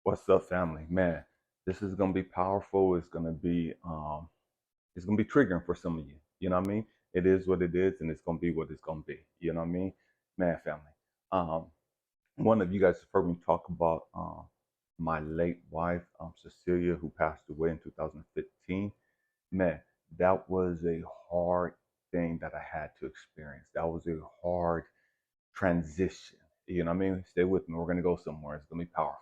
What's up, family? Man, this is gonna be powerful. It's gonna be triggering for some of you. You know what I mean? It is what it is, and it's gonna be what it's gonna be. You know what I mean? Man, family. Um, One of you guys have heard me talk about my late wife, Cecilia, who passed away in 2015. Man, that was a hard thing that I had to experience. That was a hard transition. You know what I mean? Stay with me. We're gonna go somewhere. It's gonna be powerful.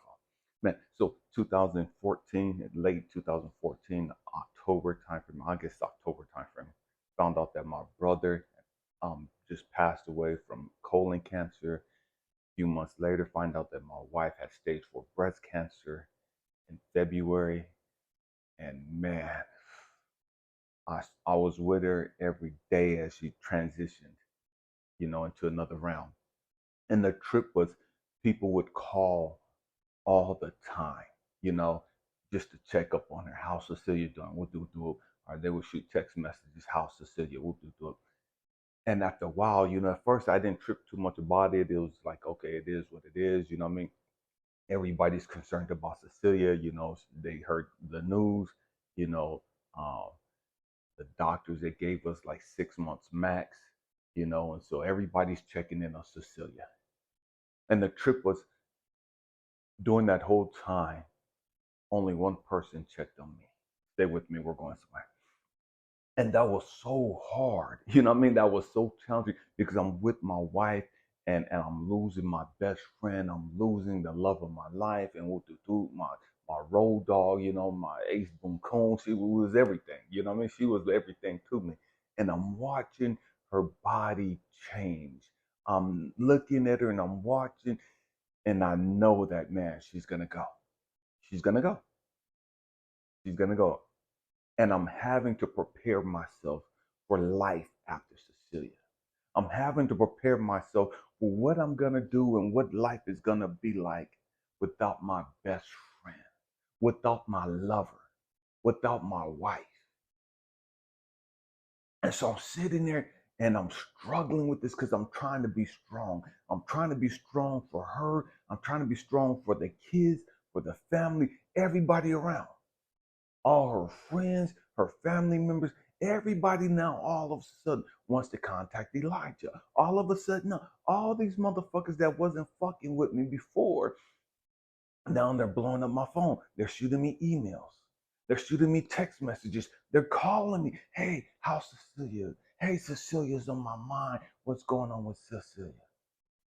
Man, so 2014, late 2014, October timeframe, I guess October timeframe, found out that my brother just passed away from colon cancer. A few months later, find out that my wife had stage 4 breast cancer in February. And man, I was with her every day as she transitioned, into another realm. And the trip was people would call all the time, you know, just to check up on her. How's Cecilia doing? We'll do. Or they would shoot text messages. How's Cecilia? We'll do it. And after a while, at first I didn't trip too much about it. It was like, okay, it is what it is. You know what I mean? Everybody's concerned about Cecilia. They heard the news. You know, um, the doctors, they gave us like 6 months max. And so everybody's checking in on Cecilia. And the trip was during that whole time, only one person checked on me. Stay with me, we're going somewhere. And that was so hard. You know what I mean? That was so challenging because I'm with my wife and I'm losing my best friend. I'm losing the love of my life. And what to do, my road dog, my ace boom coon, she was everything. You know what I mean? She was everything to me. And I'm watching her body change. I'm looking at her and I'm watching, and I know that, man, she's gonna go. She's gonna go. She's gonna go. And I'm having to prepare myself for life after Cecilia. I'm having to prepare myself for what I'm gonna do and what life is gonna be like without my best friend, without my lover, without my wife. And so I'm sitting there and I'm struggling with this because I'm trying to be strong. I'm trying to be strong for her. I'm trying to be strong for the kids, for the family, everybody around. All her friends, her family members, everybody now all of a sudden wants to contact Elijah. All of a sudden, now, all these motherfuckers that wasn't fucking with me before, now they're blowing up my phone. They're shooting me emails. They're shooting me text messages. They're calling me. Hey, how's Cecilia? Hey, Cecilia's on my mind. What's going on with Cecilia?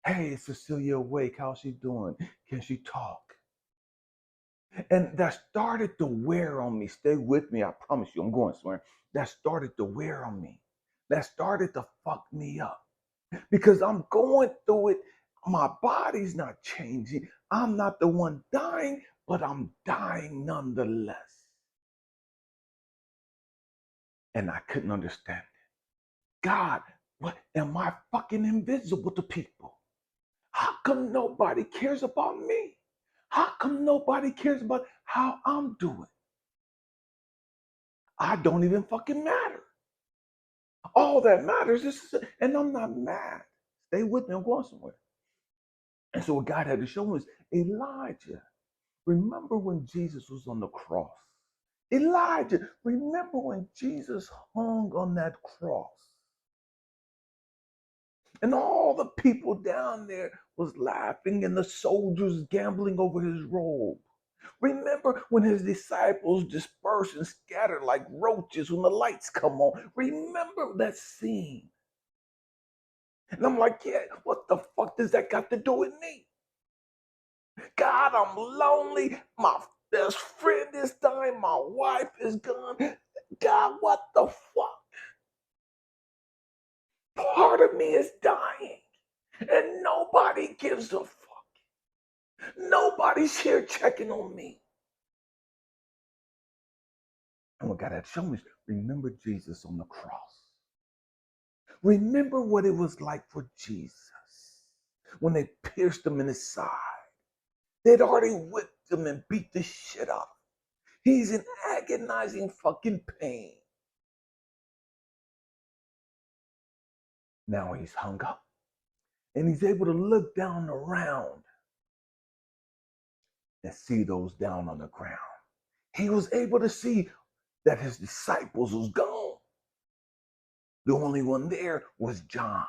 Hey, is Cecilia awake? How's she doing? Can she talk? And that started to wear on me. Stay with me. I promise you, I'm going somewhere. That started to wear on me. That started to fuck me up because I'm going through it. My body's not changing. I'm not the one dying, but I'm dying nonetheless. And I couldn't understand it. God, what am I fucking invisible to people? How come nobody cares about me? How come nobody cares about how I'm doing? I don't even fucking matter. All that matters is, and I'm not mad. Stay with me, I'm going somewhere. And so what God had to show me is Elijah. Remember when Jesus was on the cross? Elijah, remember when Jesus hung on that cross? And all the people down there was laughing and the soldiers gambling over his robe. Remember when his disciples dispersed and scattered like roaches when the lights come on? Remember that scene. And I'm like, yeah, what the fuck does that got to do with me? God, I'm lonely. My best friend is dying. My wife is gone. God, what the fuck? Part of me is dying. And nobody gives a fuck. Nobody's here checking on me. And what God had shown me is remember Jesus on the cross. Remember what it was like for Jesus when they pierced him in his side. They'd already whipped him and beat the shit out of him. He's in agonizing fucking pain. Now he's hung up and he's able to look down around and see those down on the ground. He was able to see that his disciples was gone. The only one there was John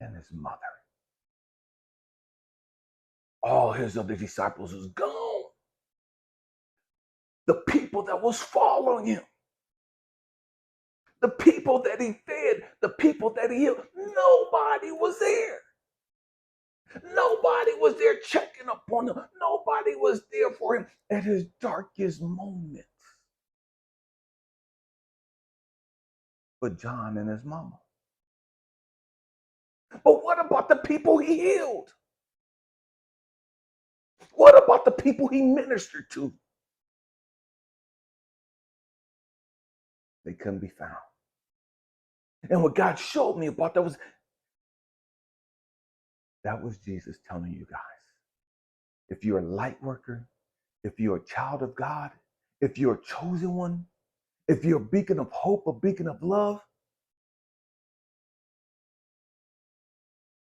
and his mother. All his other disciples was gone. The people that was following him, the people that he fed, the people that he healed, nobody was there. Nobody was there checking up on him. Nobody was there for him at his darkest moments. But John and his mama. But what about the people he healed? What about the people he ministered to? They couldn't be found. And what God showed me about that was Jesus telling you guys, if you're a light worker, if you're a child of God, if you're a chosen one, if you're a beacon of hope, a beacon of love,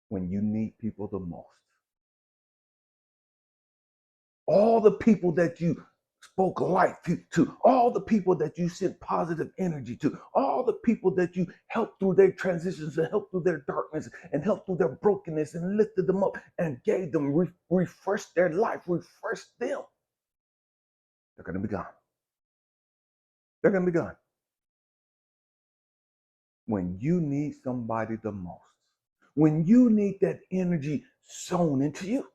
when you need people the most, all the people that you spoke life to, all the people that you sent positive energy to, all the people that you helped through their transitions and helped through their darkness and helped through their brokenness and lifted them up and gave them, refreshed their life, refreshed them. They're going to be gone. They're going to be gone. When you need somebody the most, when you need that energy sown into you,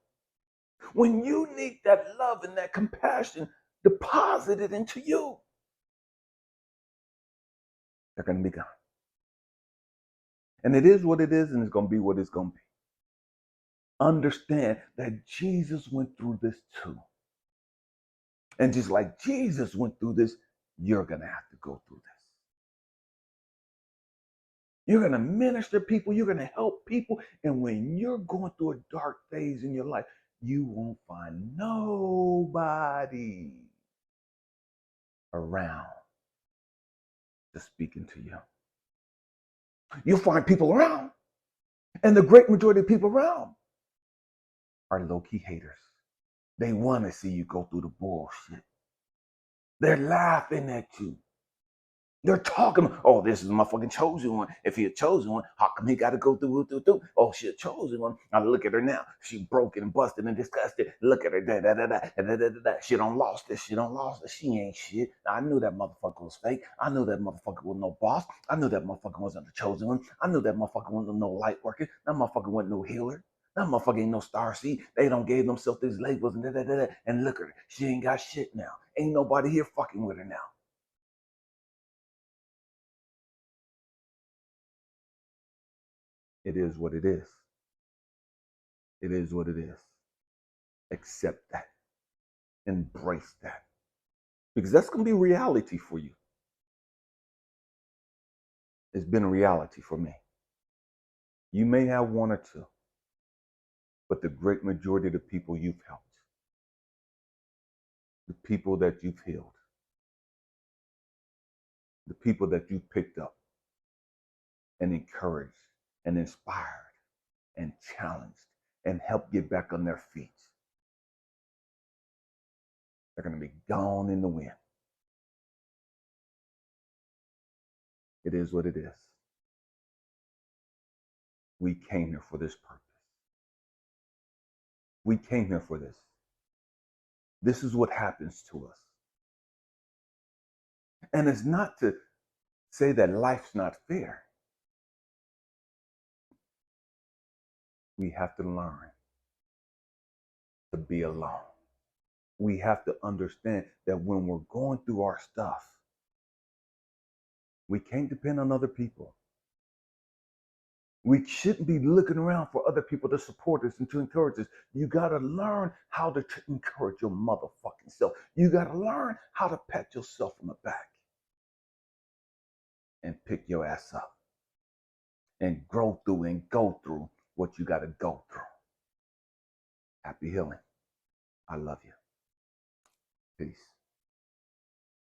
when you need that love and that compassion deposited into you, they're going to be gone. And it is what it is, and it's going to be what it's going to be. Understand that Jesus went through this too. And just like Jesus went through this, you're going to have to go through this. You're going to minister people. You're going to help people. And when you're going through a dark phase in your life, you won't find nobody around to speak into you. You'll find people around. And the great majority of people around are low-key haters. They want to see you go through the bullshit. They're laughing at you. They're talking, oh, this is my fucking chosen one. If he a chosen one, how come he got to go through? Oh, she a chosen one. Now look at her now. She broken and busted and disgusted. Look at her. She don't lost this. She don't lost this. She ain't shit. I knew that motherfucker was fake. I knew that motherfucker was no boss. I knew that motherfucker wasn't the chosen one. I knew that motherfucker wasn't no light worker. That motherfucker wasn't no healer. That motherfucker ain't no star seed. They don't gave themselves these labels and And look at her. She ain't got shit now. Ain't nobody here fucking with her now. It is what it is. It is what it is. Accept that. Embrace that. Because that's going to be reality for you. It's been a reality for me. You may have one or two, but the great majority of the people you've helped, the people that you've healed, the people that you've picked up and encouraged and inspired and challenged and helped get back on their feet, they're going to be gone in the wind. It is what it is. We came here for this purpose. We came here for this. This is what happens to us. And it's not to say that life's not fair. We have to learn to be alone. We have to understand that when we're going through our stuff, we can't depend on other people. We shouldn't be looking around for other people to support us and to encourage us. You got to learn how to encourage your motherfucking self. You got to learn how to pat yourself on the back and pick your ass up and grow through and go through what you got to go through. Happy healing. I love you. Peace.